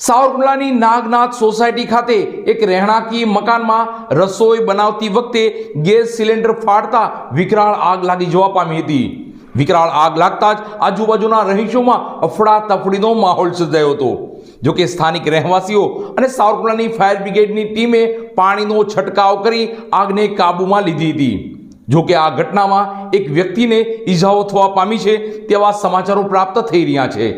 સાવરકુંડલાની Nagnath society ખાતે એક રહેણાંકી મકાનમાં રસોઈ બનાવતી વખતે ગેસ સિલિન્ડર ફાટતા વિકરાળ આગ લાગી જવા પામી હતી. વિકરાળ આગ લાગતા જ આજુબાજુના રહીશોમાં અફડાતફડીનો માહોલ સર્જાયો હતો. જોકે સ્થાનિક રહેવાસીઓ અને સાવરકુંડલાની ફાયર બ્રિગેડની ટીમે પાણીનો છંટકાવ કરી આગને કાબૂમાં લીધી હતી. જોકે આ ઘટનામાં એક વ્યક્તિને ઈજાઓ થવા પામી છે તેવા સમાચારો પ્રાપ્ત થઈ રહ્યા છે.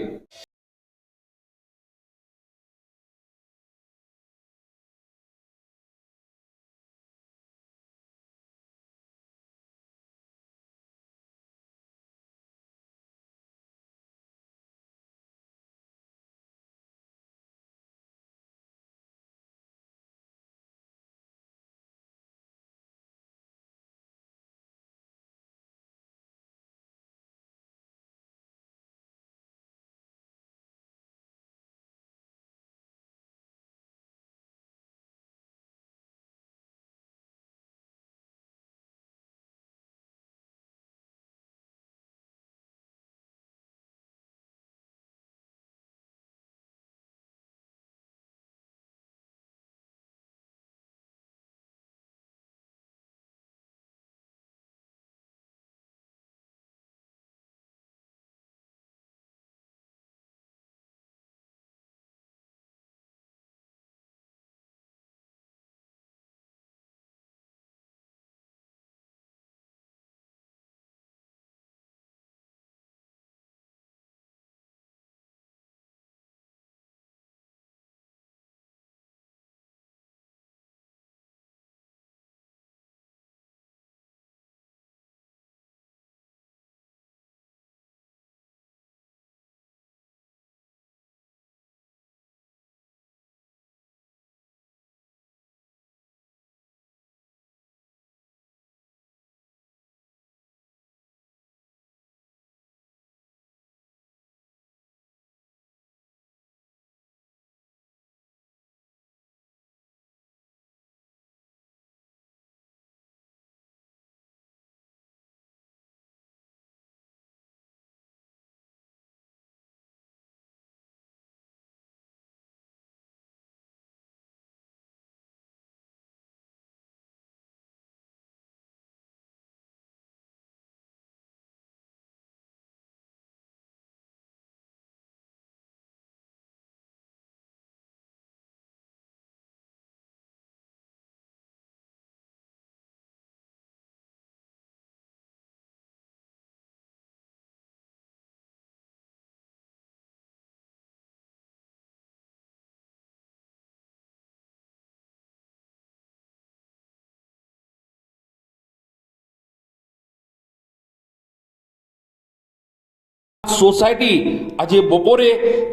સોસાયટી આજે બપોરે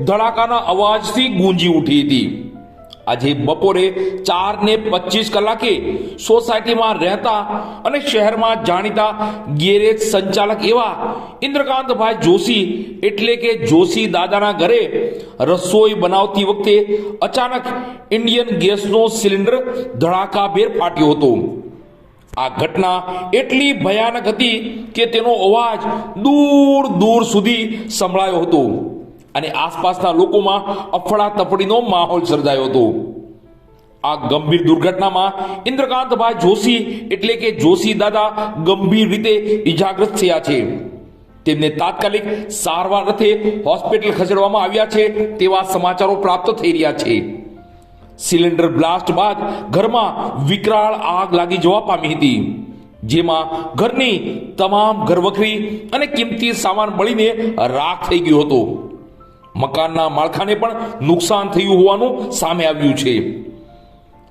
ધડાકાના અવાજથી ગૂંજી ઉઠી હતી. આજે બપોરે 4:25 કલાકે સોસાયટીમાં રહેતા અને શહેરમાં જાણીતા ગેરેજ સંચાલક એવા ઇન્દ્રકાંતભાઈ જોશી એટલે કે જોશી દાદાના ઘરે રસોઈ બનાવતી વખતે અચાનક ઇન્ડિયન ગેસનો સિલિન્ડર ધડાકાભેર ફાટ્યો હતો. આ ઘટના એટલી ભયાનક હતી કે તેનો અવાજ દૂર દૂર સુધી સંભળાયો હતો અને આસપાસના લોકોમાં અફડાતફડીનો માહોલ સર્જાયો હતો. આ ગંભીર દુર્ઘટનામાં ઇન્દ્રકાંતભાઈ જોશી એટલે કે જોશી દાદા ગંભીર રીતે ઇજાગ્રસ્ત થયા છે. તેમને તાત્કાલિક સારવાર અર્થે હોસ્પિટલ ખસેડવામાં આવ્યા છે તેવા સમાચારો પ્રાપ્ત થઈ રહ્યા છે. સિલિન્ડર બ્લાસ્ટ બાદ ઘરમાં વિકરાળ આગ લાગી જવા પામી હતી, જેમાં ઘરની તમામ ઘરવખરી અને કિંમતી સામાન બળીને રાખ થઈ ગયો હતો. મકાનના માળખાને પણ નુકસાન થયું હોવાનું સામે આવ્યું છે.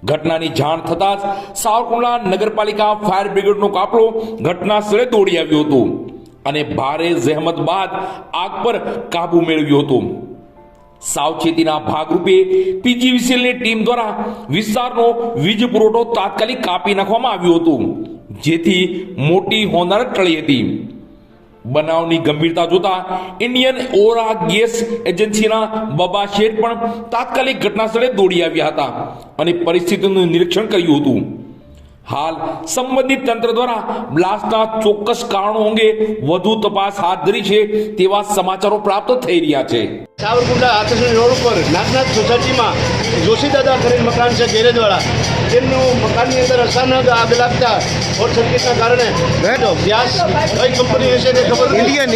ઘટનાની જાણ થતાં જ સાવરકુંડલા નગરપાલિકા ફાયર બ્રિગેડનો કાફલો ઘટના સ્થળે દોડી આવ્યો હતો અને ભારે જહેમત બાદ આગ પર કાબુ મેળવ્યો હતો. સાવચેતીના ભાગરૂપે પીજીવીસીએલની ટીમ દ્વારા વિસ્તારનો વીજ પુરવઠો તાત્કાલિક કાપી નાખવામાં આવ્યો હતો, જેથી મોટી હોનારત ટળી હતી. બનાવની ગંભીરતા જોતા ઇન્ડિયન ઓરા ગેસ એજન્સીના બબા શેઠ પણ તાત્કાલિક ઘટના સ્થળે દોડી આવ્યા હતા અને પરિસ્થિતિનું નિરીક્ષણ કર્યું હતું. હાલ સંબંધિત તંત્ર દ્વારા બ્લાસ્ટના ચોક્કસ કારણો અંગે વધુ તપાસ હાથ ધરી છે તેવા સમાચારો પ્રાપ્ત થઈ રહ્યા છે. સાવરકુંડલા આકર્ષણ રોડ ઉપર નાગનાથ સોસાયટીમાં જોશીદાદા કરીને મકાન છે ગેરેજવાળા, તેમનું મકાનની અંદર અચાનક આગ લાગતા શોર્ટ સર્કિટના કારણે ગેસ કઈ કંપની હશે તે ખબર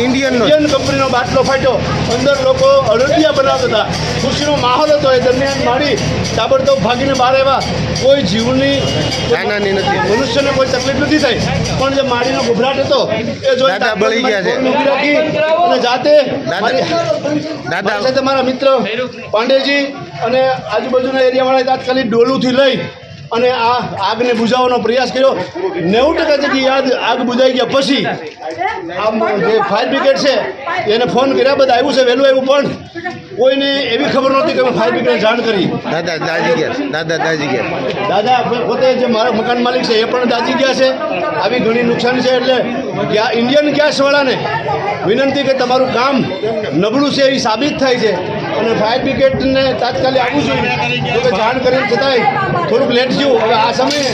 ઇન્ડિયન કંપનીનો બાટલો ફાટ્યો. અંદર લોકો અડદિયા બનાવતા હતા, ખુશીનો માહોલ હતો. એ દરમિયાન મારી તાબડતોબ ભાગીને બહાર આવ્યા. કોઈ જીવની મનુષ્યને કોઈ તકલીફ નથી થઈ, પણ જે માડીનો ગભરાટ હતો એ જોઈ રાખી અને જાતે મારી સાથે મારા મિત્ર પાંડેજી અને આજુબાજુના એરિયાવાળાએ તાત્કાલિક ડોલુંથી લઈ અને આ આગને બુઝાવવાનો પ્રયાસ કર્યો. 90% જેટલી આગ બુઝાઈ ગયા પછી આમ જે ફાયર બ્રિગેડ છે એને ફોન કર્યા, બધા આવ્યું છે, વહેલું આવ્યું, પણ કોઈને એવી ખબર નહોતી કે મેં ફાયર બ્રિગેડને જાણ કરી. દાદા પોતે જે મારા મકાન માલિક છે એ પણ દાજી ગયા છે. આવી ઘણી નુકસાન છે. એટલે ઇન્ડિયન ગેસવાળાને વિનંતી કે તમારું કામ નબળું છે એ સાબિત થાય છે અને ફાયર બ્રિગેડને તાત્કાલિક આવવું જોઈએ. જાણ કરીને છતાંય થોડુંક લેટ થયું. હવે આ સમયે